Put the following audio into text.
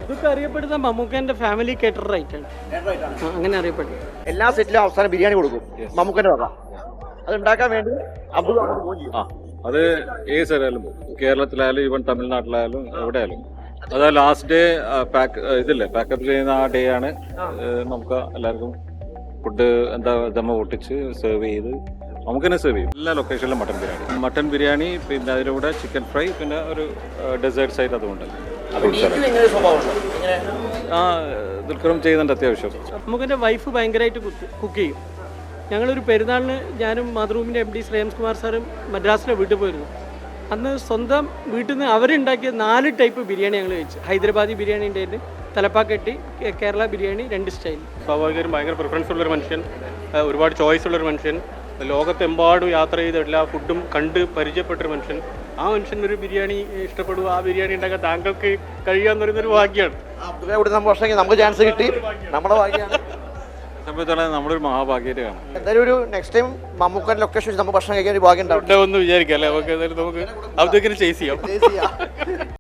ഇതൊക്കെ അറിയപ്പെടുന്ന മമ്മൂക്കന്റെ family cater ആയിട്ടാണ് അങ്ങനെ അറിയപ്പെടുന്നത്. എല്ലാ സെറ്റിലും അവസാനം ബിരിയാണി കൊടുക്കും മമ്മൂക്കന്റെ വക. അത് ഉണ്ടാക്കാൻ വേണ്ടി അബ്ദുൾ അത് ഏത് സ്ഥലമായാലും കേരളത്തിലായാലും ഈവൻ തമിഴ്നാട്ടിലായാലും എവിടെയായാലും അത് ലാസ്റ്റ് ഡേ പാക്കപ്പ് ചെയ്യുന്ന ആ ഡേ ആണ് നമുക്ക് എല്ലാവർക്കും ഫുഡ് ദമ്മ പൊട്ടിച്ച് സെർവ് ചെയ്ത് നമുക്ക് തന്നെ സെർവ് ചെയ്യും. എല്ലാ ലൊക്കേഷനിലും മട്ടൻ ബിരിയാണി പിന്നെ അതിൻ്റെ കൂടെ ചിക്കൻ ഫ്രൈ പിന്നെ ഒരു ഡെസേർട്ട് സൈഡ് അതുകൊണ്ട് ദുൽഖറും ചെയ്യുന്നുണ്ട് അത്യാവശ്യം. മമ്മൂക്കന്റെ വൈഫ് ഭയങ്കരമായിട്ട് കുക്ക് ചെയ്യും. ഞങ്ങളൊരു പെരുന്നാളിന് ഞാനും മാതൃഭൂമിൻ്റെ MD ശ്രേയംസ് കുമാർ സാറും മദ്രാസിലെ വീട്ടിൽ പോയിരുന്നു. അന്ന് സ്വന്തം വീട്ടിൽ നിന്ന് അവരുണ്ടാക്കിയ 4 ടൈപ്പ് ബിരിയാണി ഞങ്ങൾ കഴിച്ചു. ഹൈദരാബാദി ബിരിയാണി ഉണ്ടായിരുന്നു, തലപ്പാക്കട്ടി, കേരള ബിരിയാണി, 2 സ്റ്റൈൽ. സ്വാഭാവികമായും ഭയങ്കര പ്രിഫറൻസ് ഉള്ളൊരു മനുഷ്യൻ, ഒരുപാട് ചോയ്സ് ഉള്ളൊരു മനുഷ്യൻ, ലോകത്തെമ്പാടും യാത്ര ചെയ്ത് എല്ലാ ഫുഡും കണ്ട് പരിചയപ്പെട്ടൊരു മനുഷ്യൻ. ആ മനുഷ്യൻ ഒരു ബിരിയാണി ഇഷ്ടപ്പെടുക, ആ ബിരിയാണി ഉണ്ടാക്കാൻ താങ്കൾക്ക് കഴിയാന്ന് പറയുന്നൊരു ഭാഗ്യമാണ്. നമുക്ക് ചാൻസ് കിട്ടി, നമ്മുടെ ഭാഗ്യമാണ്. സംബന്ധിച്ചാൽ നമ്മളൊരു മഹാഭാഗ്യമായിട്ട് കാണാം. എന്തായാലും ഒരു നെക്സ്റ്റ് ടൈം മമ്മൂക്കന്റെ ലൊക്കേഷൻ വെച്ച് നമുക്ക് ഭക്ഷണം കഴിക്കാൻ ഒരു ഭാഗ്യം ഉണ്ടാവും ഒന്ന് വിചാരിക്കാം അല്ലേ, നമുക്ക് നമുക്ക് അതൊക്കെ ചേസ് ചെയ്യാം.